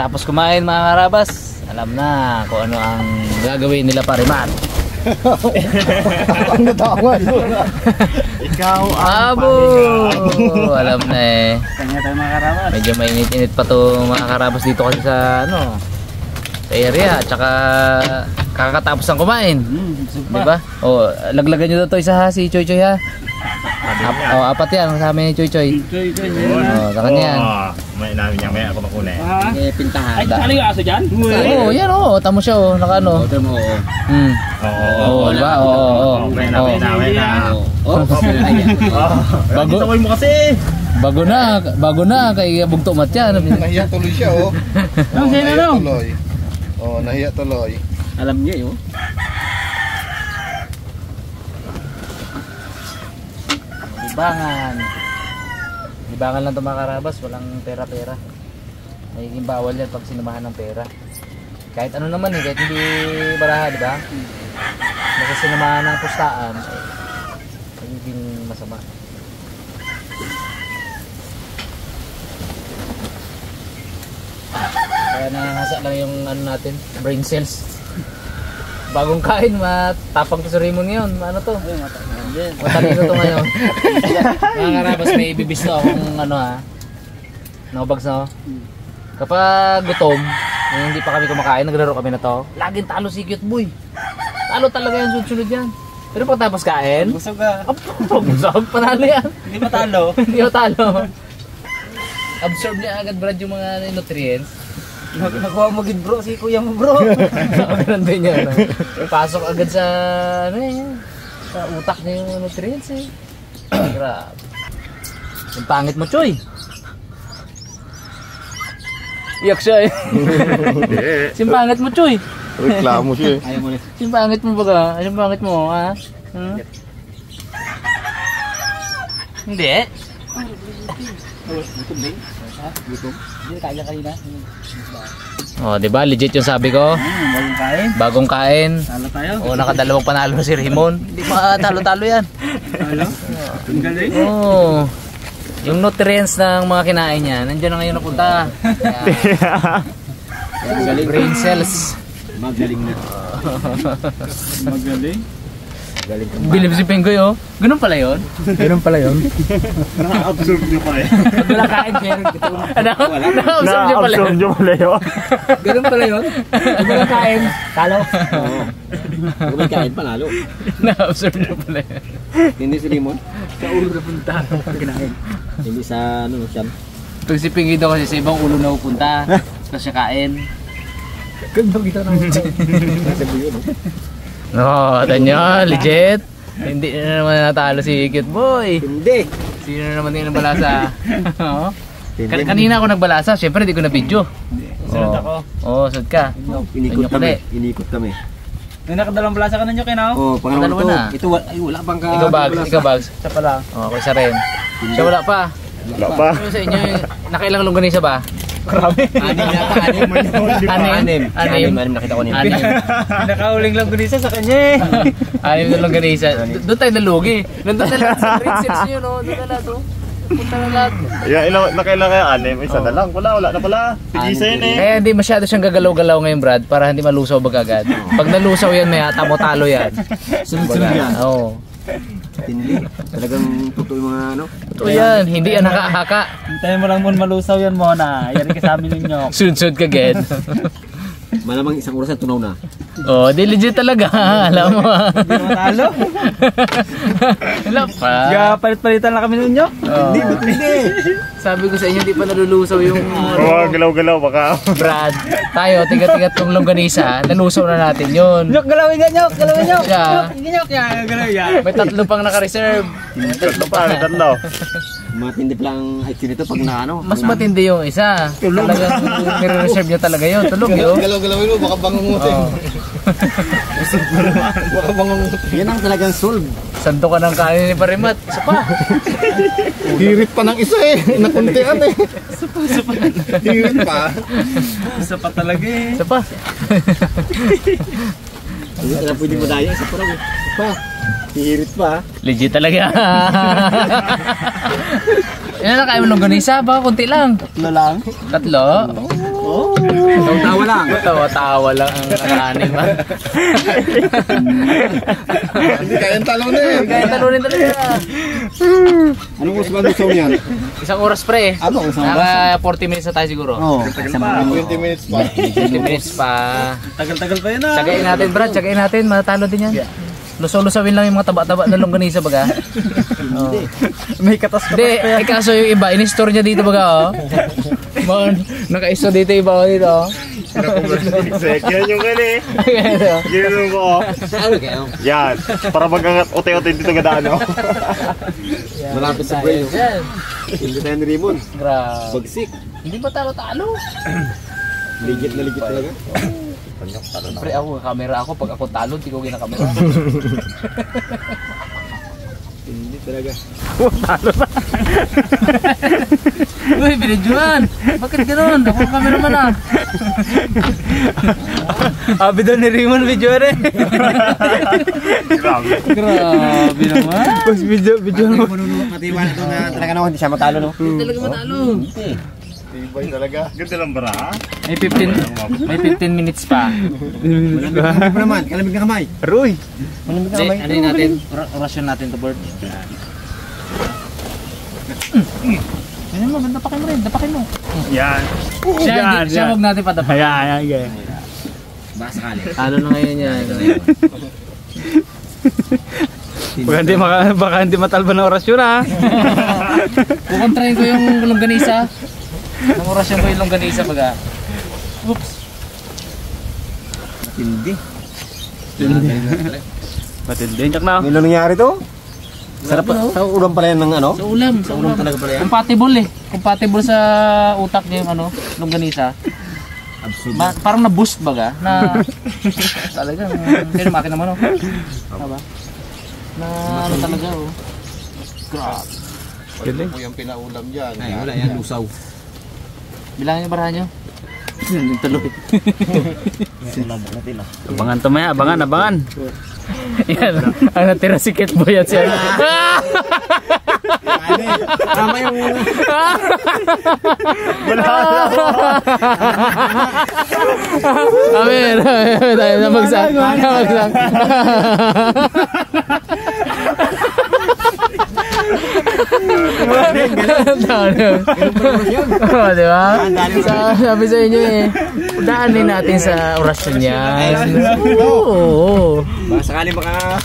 pagkatapos kumain mga karabas, alam na kung ano ang gagawin nila Parimat. Ang natawan. Ikaw ang pahinga. Alam na eh. Kanya tayo mga karabas. Medyo mainit-init pa to mga karabas dito kasi sa ano, sa area. Tsaka kakatapos ng kumain. Diba? O, laglagan nyo to isa ha, si Choy Choy ha. Apat yan sa amin ni Choy Choy. Sa kanya yan. May namin yan, may ako makunin. Pintahan. Ay, ano yung aso dyan? Oo, yan o. Tamo siya o. Naka ano. Oo, diba? Oo. May na. Bago mo kasi. Bago na kay bugto mat yan. Nahiya tuloy siya oh. Nahiya tuloy. Oh, nahiya tuloy. Alam niya yun. Libangan lang ito mga karabas, walang pera-pera. Nagiging bawal yan pag sinamahan ng pera. Kahit ano naman kahit hindi baraha, di ba? Basta sinamahan ng pustaan, nagiging masama. Kaya nangasa lang yung ano natin, brain cells. Bagong kain, matapang to sa Raymond ngayon. Ano to? Matalino to ngayon. Mga karabas, may ibibisto akong ano ha. Nakubags na. Kapag gutom, hindi pa kami kumakain, naglaro kami na to. Laging talo si Cute Boy. Talo talaga yung sunod-sunod yan. Pero pagtapos kain, Busog ka. busog, panalo yan. Hindi matalo. Hindi mo talo. Absorb niya agad Brad yung mga nutrients. Nakuha mo gid bro, si kuya mo bro. Ganun din yan. Pasok agad sa ano sa utak niya yung nutrients eh. Grabe. Yung pangit mo, Choy. Iyak siya eh. Yung pangit mo, Choy. Reklamo siya eh. Ayaw mo rin. Yung pangit mo baga. Yung pangit mo, ha? Hindi. Gutom din. Ha? Gutom? Hindi kaya kanina. Oh, di ba? Legit yung sabi ko. Bagong kain. Bagong kain. Talo tayo. O, nakadalawang panalo si Raymond. Hindi makatalo-talo yan. Talo? Ang galing. Oo. Yung nutrients ng mga kinain niya, nandiyan na ngayon napunta. Magaling. Brain cells. Magaling na. Magaling. Bilib si Pengoy, oh. Ganun pala yun? Ganun pala yun? Na-absorb nyo pala yun. Pag wala kain, meron. Ano? Na-absorb niyo pala yun? nyo pala yun. Ganun pala yun? Pag walang kain, talo. Oo. Pag walang kain, panalo. Na-absorb niyo pala yun. Hindi si Limon. Sa ulo na punta. Kinain. Hindi sa ano, siyam. Pag si Pengoy daw kasi sa ibang ulo na pupunta. Tapos siya kain. Ganda kita naman. Nasa buyo, no? No, tanya, legit. Hindi na naman natalo si Cute Boy. Hindi. Sino na naman yung nagbalasa? Kanina ako nagbalasa, syempre hindi ko na video. Sunod ako. Oo, sunod ka. Inikot Ganyan kami. pala Inikot kami. May nakadalawang blasa ka na nyo, Kinaw? Oh, pangalawa Dalawa to. na. Ito ay wala pang ka. Ikaw bags. Isa pa lang. Oo, ako isa rin. Siya wala pa. Wala pa. Ano sa inyo, nakailang longganisa ba? Marami. Anim yata, anim. Anim nakita ko ni Anim. Pinakauling lang gunisa sa kanya eh. Anim na longganisa. Doon tayo nalugi. Nandun na lahat sa ring sets nyo, no? Doon na lahat, oh. Punta na lahat. Nakailan kaya anim? Isa na lang. Wala na pala. Tigisa yun eh. Kaya hindi masyado siyang gagalaw-galaw ngayon, Brad, para hindi malusaw agad. Pag nalusaw yan, may tamo-talo yan. Sunod-sunod yan. Oo. Tindi. Talagang totoo yung mga ano. Totoo yan, hindi yan nakahaka. Hintayin mo lang muna malusaw yan muna. Yan ka sa amin ninyo. Sunod-sunod ka, Ged. Malamang isang oras na tunaw na. Oh, di legit talaga. Alam mo. Hindi naman talo. Wala pa. Kaya palit-palitan lang kami ninyo. Oh. Hindi. Sabi ko sa inyo, di pa nalulusaw yung Oo, galaw-galaw baka. Brad. Tayo, tigat-tigat tong longganisa. Nalusaw na natin yun. Nyok, galawin nga nyok. Galawin nyok. Siya. Nyok, galawin nga. May tatlo pang naka-reserve. Tatlo pa, tatlo. Matindi pa lang IT nito pag na ano. Mas matindi yung isa. Talagang nire-reserve niya talaga yun. Tulog yun. Galaw-galawin mo, baka bangungutin. Baka bangungutin. Yan ang talagang solve. Santo ka ng kanin ni Parimat. Isa pa. Hirit pa ng isa eh. Nakuntian eh. Hirit pa. Isa pa talaga eh. Isa pa. Hindi talaga pwede mo daya. Isa pa lang. Pa. Hirit pa. Legit talaga. Ilan na kayo ng longganisa? Baka kunti lang. Tatlo lang. Tatlo? Tawa lang. Tawa-tawa lang ang kanin ba? Hindi kayang talunin. Kaya talunin talaga. Anong gusto ba gusto niyan? Isang oras pre. Ano? Isang Naka 40 minutes na tayo siguro. Oo. 20 minutes pa. 20 minutes pa. Tagal-tagal pa yun ah. Tsagain natin Brad, tsagain natin. Matalo din yan. Lusaw-lusawin lang yung mga taba-taba na longganisa baga. Oh. May katas ka. Hindi, kaso yung iba, in-store niya dito baga oh. Naka-store dito iba oh dito oh. Yan yung gani. Ganun ko. Ano kayo? Yan. Para mag-angat ote-ote dito gadaan, no? Malapit sa brain. Yan. Hindi tayo ni Raymond. Grabe. Bagsik. Hindi ba talo-talo? Ligit na ligit talaga. Siyempre ako, camera ako. Pag ako talo, di ko ginakamera. Hindi talaga. Uy, binidyoan! Bakit gano'n? Ako ang cameraman ah. Abi daw ni Raymond video rin. Grabe. Grabe naman. Video mo. Matiwala ito na talaga naman hindi siya matalo, no? Hindi talaga matalo. Tibay talaga. Ganda lang bara. May 15 minutes pa. Malamig na naman. Kalamig na kamay. Aroy. Malamig na Hindi, kamay. ano yun natin? Orasyon natin to board. Ano mo, dapakin mo rin, dapakin mo. Yan. Siya huwag natin padapakin. Yan. Baka sakali. Talo na ngayon yan. Baka hindi matalba ng orasyon ha. Kukontrahin ko yung longganisa. Ang orasyon ko yung longganisa baga. Oops. Hindi. Matindi. Tsak na. Ano nangyari to? Sarap pa. Sa ulam pala yan ng ano? Sa ulam, sa ulam. Talaga pala yan. Compatible eh. Compatible sa utak niya yung ano, longganisa. Absurd. Parang na-boost baga na talagang hindi naman akin naman oh. Diba? Na ano talaga oh. Grabe. Pwede po yung pinaulam dyan. Ay, wala yan. Lusaw. Bilangin yung barahan nyo. Yung tuloy. Abangan to maya. Abangan. Yan. Ang natira si Kit Boy at siya. Tama yung... Amin. Tayo namagsak. Di ba? Sabi sa inyo eh. Daanin natin sa orasyon niya. Oo. Baka sakali baka...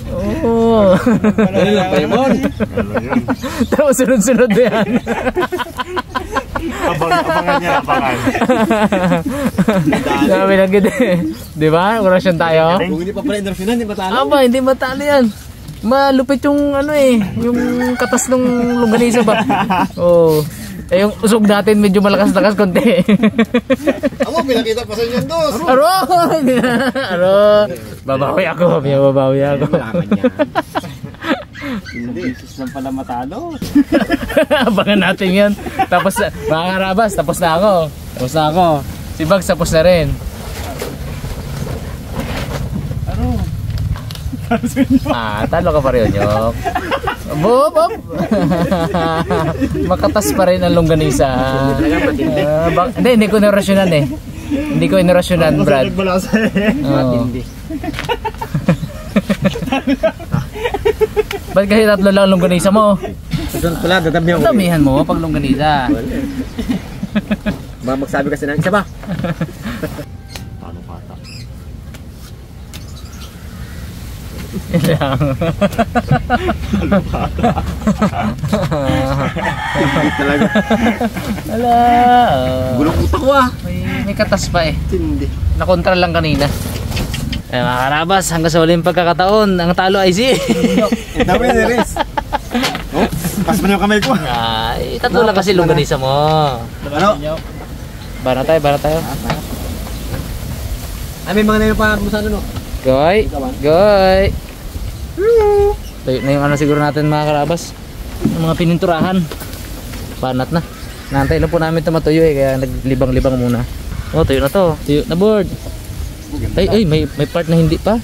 Oo. Ano lang pa yun? Tapos sunod-sunod na yan. Abangan niya, abangan. Sabi lang ganda eh. Di ba? Orasyon tayo. Kung hindi pa pala endorphinan, hindi matalo. Aba, hindi matalo yan. Malupit yung ano eh, yung katas ng longganisa ba? Oh. Eh yung usog natin medyo malakas-lakas konti. Ako, pinakita pa sa inyo dos. Aro! Aro! Babawi ako, may babawi ako. Hindi. Isis lang pala matalo. Abangan natin yan. Tapos, mga karabas, tapos na ako. Si Bags tapos na rin. Talo ka pa rin, Nyok. Bob! Makatas pa rin ang longganisa. Hindi ko inorasyonan eh. Hindi ko inorasyonan, Brad. Matindi. Ba't kasi tatlo lang longganisa mo? Susunod pala, dadami ako. Damihan mo pag longganisa. Magsabi kasi ng isa ba? Paano kata? Talaga. Ala. Gulong utak ko ah. May katas pa eh. Hindi. Nakontra lang kanina. Eh mga karabas, hanggang sa huling pagkakataon, ang talo ay si... Dami na rin. Oh, pas mo na yung kamay ko. Ay, tatlo lang kasi longganisa mo. Ano? Bara tayo. Ay, may mga nayo pa mo sa ano no? Goy. Tayo na yung ano siguro natin mga karabas. Yung mga pininturahan. Panat na. Nantay lang po namin ito matuyo eh, kaya naglibang-libang muna. Oh, tuyo na to. Tuyo na board. Ay, may part na hindi pa.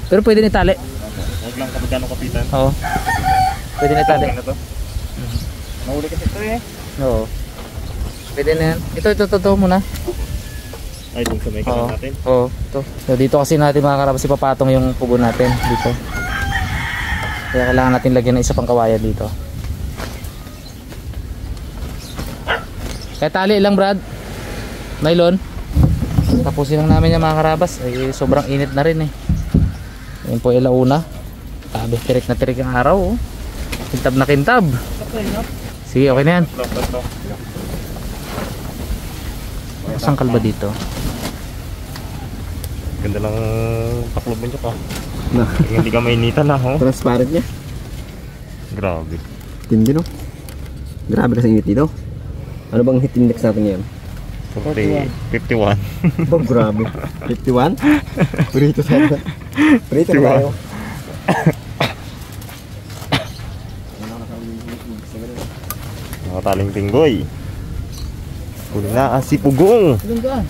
Pero pwede na itali. Huwag lang kapagano kapitan. Oo. Pwede na itali. Ano to? Mahuli kasi ito eh. Oo. Pwede na yan. Ito muna. Ay, dun sa may kanan natin. Oo, ito. So, dito kasi natin mga karabas ipapatong yung pugo natin dito. Kaya kailangan natin lagyan ng isa pang kawayan dito. Kaya tali lang, Brad. Nylon. Tapusin lang namin yung mga karabas. Ay, sobrang init na rin eh. Yan po ilauna. Sabi, tirik na tirik ang araw. Oh. Kintab na kintab. Sige, okay na yan. Masangkal ba dito? Ganda lang taklob mo niya pa. Na. Hindi ka mainitan na, ho. Transparent niya. Grabe. Tindi no? Grabe kasi init dito. Ano bang heat index natin ngayon? 51. Oh, grabe. 51? Burrito sana. Burrito na tayo. Nakataling tinggoy. Kunin na si Pugong. Ganda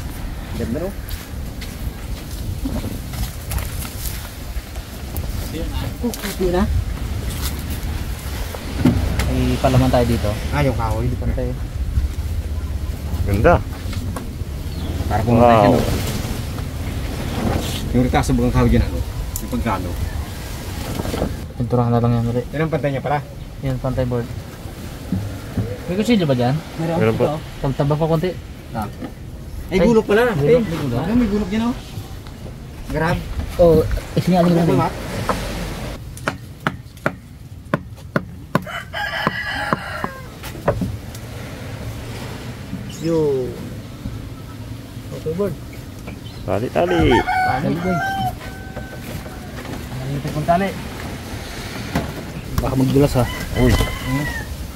no? Hindi na. Ay, palaman tayo dito. Yung kahoy. Pantay. Ganda. Para pumunta Wow. siya no? Yung ritaso bagang kahoy dyan ano? Yung pagkano. Pinturahan na lang yan. Uri. Yan ang pantay niya pala. Yan, pantay board. May kusilyo ba dyan? Meron po. Tabtaba pa konti. Ay, gulok pala. Gulok, may gulok. May gulok dyan oh. Grab. Oh, isingaling lang din. Yo. Okay, board. Tali, tali. Tali, boy. Nalimutan kong tali. Baka magdulas ha. Uy.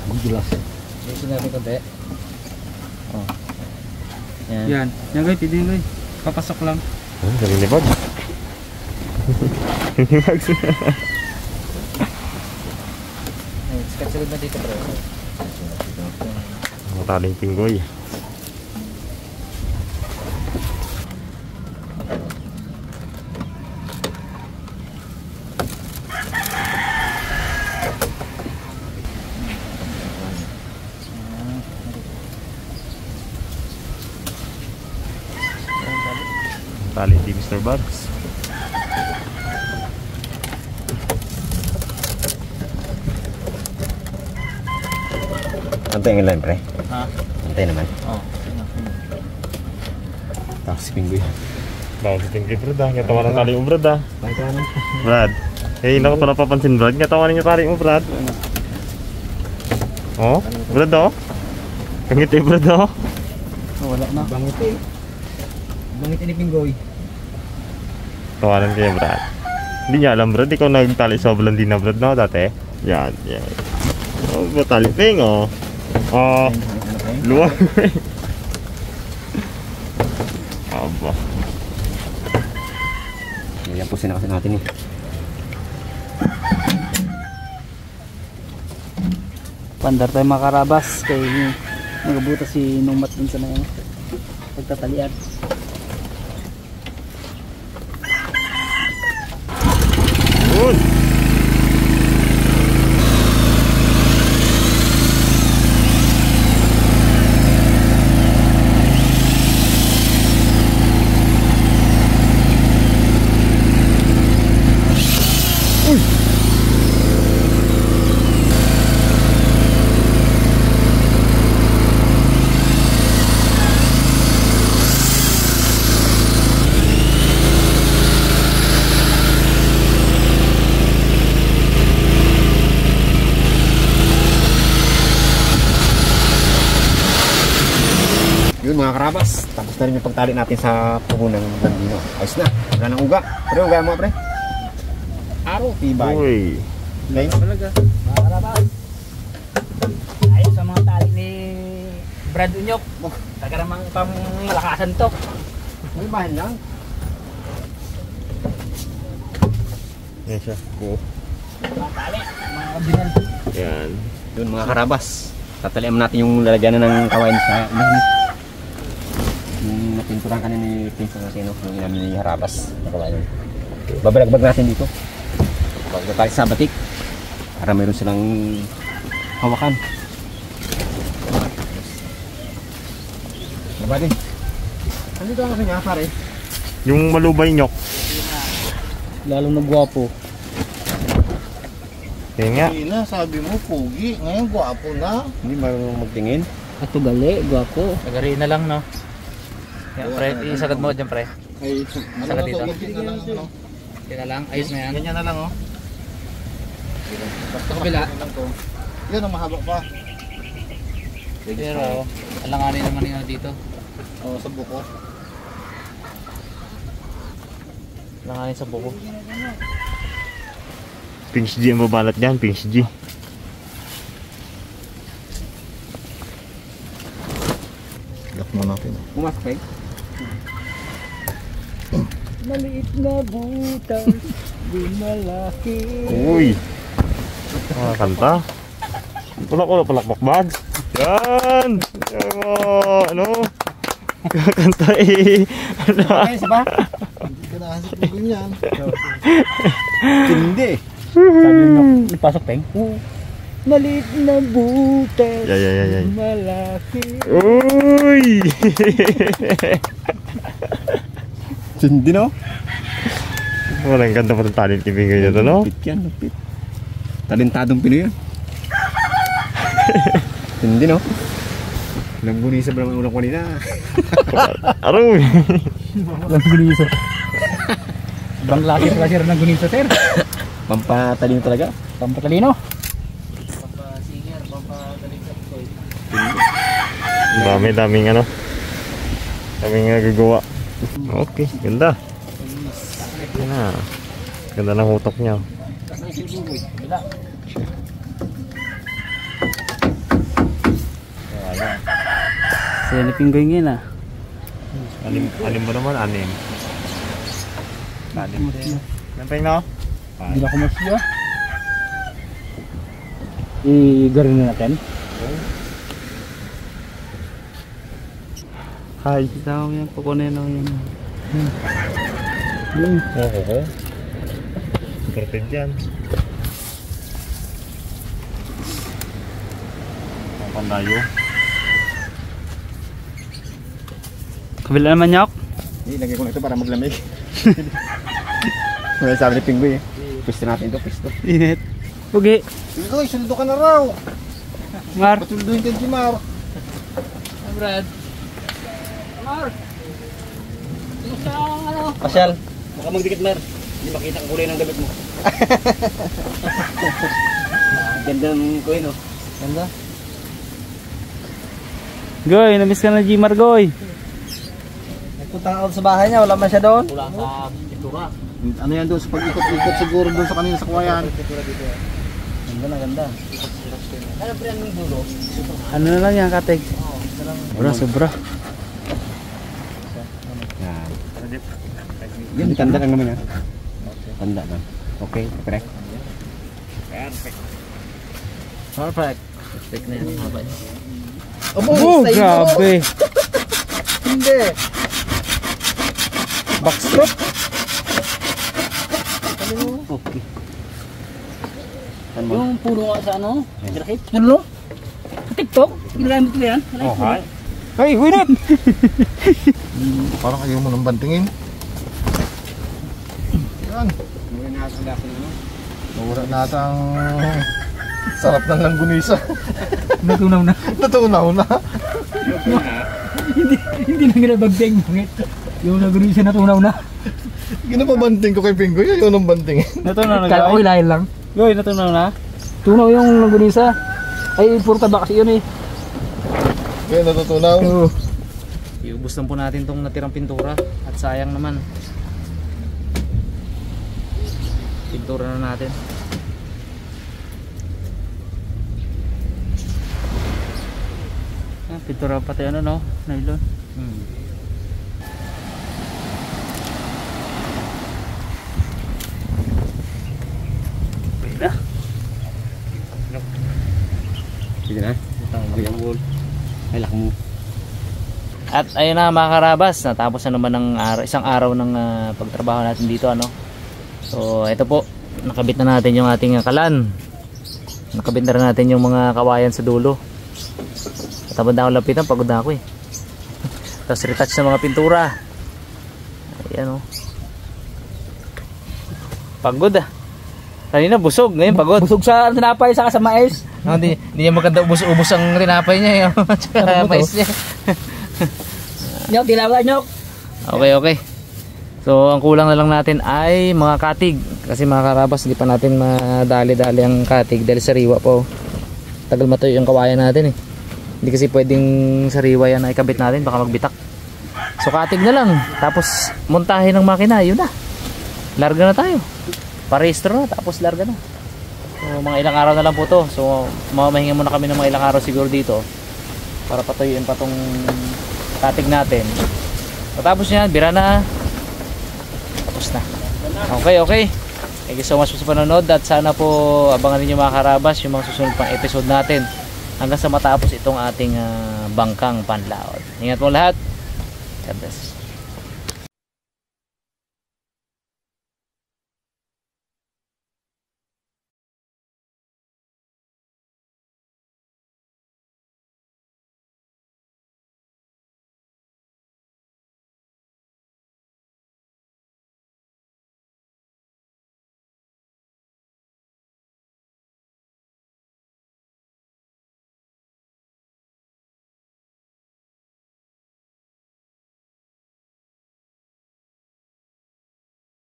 Magdulas. Gusto natin konti. Oh. Yan. Yan. Yan guys, pwede guys. Papasok lang. Oh, galing ni Bag. Ni Bag. Sketch na dito, bro. Nakataling tinggoy. Tali di Mr. Bugs. Antay nga lang pre. Ha? Antay naman. Oh. Tapos si Pinggoy. Bawal si tinggoy, Brad ah. Katawa ng tali mo, Brad ah. Bakit ka naman? Brad. Eh, hindi ko pa napapansin, Brad. Katawa ninyo tali mo, Brad. Oh, Brad oh. Kangiti, Brad oh. Wala na. Bangit eh. Bangit ni Pinggoy. Tawanan kayo, Brad. Hindi niya alam, Brad. Ikaw nagtali sa Blandina, Brad, no? Dati. Yan, yan. Oh, batali ping, oh. Oh, luwag. Aba. Yan po sinakasin natin eh. Pandar tayo mga karabas. Kay nagabuta si Numat dun sa na pagtatalian. Good. Yun mga karabas, tapos na rin yung pagtali natin sa pugo ng Blandino. Ayos na, wala nang uga. Pre, uga mo pre. Araw, tibay. Uy. Lane. Mga karabas. Ayos sa mga tali ni Brad Unyok. Taga namang pamalakasan to. May bahan lang. Yan siya. Cool. Mga tali, mga kabinal. Yan. Yun mga karabas, tatalian natin yung lalagyan ng kawain sa ilalim. Yung napinturan kanina ni Pinto natin, no? Yung inamin ni Harabas na kawain. Babalagbag natin dito. Babalagbag tayo sa batik para mayroon silang hawakan. Baba din. Ano ito ang kasi nga, pare? Yung malubay nyok. Lalong nagwapo. Kaya nga. Hindi na, sabi mo, pugi. Ngayon, gwapo na. Hindi marunong magtingin. Ato gali, gwapo. Nagariin na lang, no? Yan, pre, isagad mo dyan, pre. Ay, Saka dito. ganyan na lang, ano? Yan na lang, ayos na yan. Ganyan na lang, oh. Sa kabila. Yan ang mahaba pa. Pero, alanganin naman yung dito. Oh, sa buko. Alanganin sa buko. Pings G ang babalat dyan, Pings G. Lock mo natin. Pumasok eh. Maliit na butas, di malaki. Uy. Mga kanta. Ulak bags. Yan. Yan mo. Ano? Kanta eh. Ano? Ayos ba? Hindi ka nakasip mo ganyan. Hindi. Sabi nyo, ipasok peng. Maliit na butas, Yay. malaki. Uy. Hindi no? Walang ganda pa ng talent ni Bingoy nito, no? Lupit yan, lupit. Talentadong Pinoy yan. Hindi no? Naggunisa ba naman unang kanina? Aroy. Walang gunisa. Ibang klase rin ng gunisa, sir. Pampatalino talaga. Pampatalino. Pampasinger, pampagaling sa bukoy. Daming ano. Daming nagagawa. Okay, ganda. Yan na. Ganda ng hutok niya. Sila ni Pinggoy ngayon ah. Anim mo naman, anim. Nampeng no? Hindi na kumasya. I-garin na natin. Hi. Ito yan, kukunin na yan. Oo. Perfect yan. Ang pandayo. Kabila naman Nyok. Ilagay ko na ito para maglamig. Wala sabi ni Pinggoy eh. Pwesto natin ito, pwesto. Init. Pugi. Pinggoy, sundo ka na raw. Mar. Patulduin ka si Mar. Brad. Pasyal. Baka magdikit Mar. Hindi makita ang kulay ng damit mo. Ganda ng kuya no? Ganda. Goy, namiss ka na Gmar Goy. Punta ako sa bahay niya, wala man siya doon. Wala sa pintura. Ano yan doon, sa pag-ikot-ikot siguro doon sa kanina sa kuwayan. Ganda na, ganda. Ano pre ang dulo? Ano na lang yan, Kateg? Sobra. Yan, tanda lang naman yan. Tanda lang. Okay, correct. Perfect. Perfect na yan, haba niya. Oh, grabe. Hindi. Backstroke. Okay. Yung puno nga sa ano? Ano? Sa TikTok? Ginagamit ko yan? Oh, hi. Hey, winit! Parang ayaw mo nang bantingin. Yan. Nawala na ang sarap ng langgunisa. Natunaw na. Natunaw na. Hindi na ginabagting. Yung nagunin siya natunaw na. Ginapabanting ko kay Pinggoy, ayaw nang bantingin. Natunaw na. Kala ko hilahin lang. Goy, natunaw na. Tunaw yung nagunisa. Ay, puro taba kasi yun eh. Kaya natutunaw. Iubos lang po natin tong natirang pintura. At sayang naman. Pintura na natin. Pintura pati ano no? Nylon. Pwede. Sige na. Ang wall. Ay, lak mo. At ayun na mga karabas, natapos na naman ng isang araw ng pagtrabaho natin dito ano. So ito po, nakabit na natin yung ating kalan. Nakabit na rin natin yung mga kawayan sa dulo. At habang na ako lapitan, pagod na ako eh. Tapos retouch ng mga pintura. Ayan o. Pagod ah. Kanina busog, ngayon pagod. Busog sa tinapay sa mais. No, hindi niya maganda ubos ang tinapay niya. Tsaka mais niya. Nyok, dilawan nyok. Okay. So ang kulang na lang natin ay mga katig. Kasi mga karabas, hindi pa natin madali-dali ang katig dahil sariwa po. Tagal matuyo yung kawayan natin eh. Hindi kasi pwedeng sariwa yan na ikabit natin, baka magbitak. So katig na lang. Tapos montahin ng makina, yun na. Larga na tayo. Parehistro na, tapos larga na. So mga ilang araw na lang po to. So mamahinga muna kami ng mga ilang araw siguro dito para patuyuin pa tong katig natin. Tapos yan, bira na. Tapos na. Okay. Thank you so much po sa panonood at sana po abangan niyo mga karabas yung mga susunod pang episode natin hanggang sa matapos itong ating bangkang panlaot. Ingat po lahat. God bless.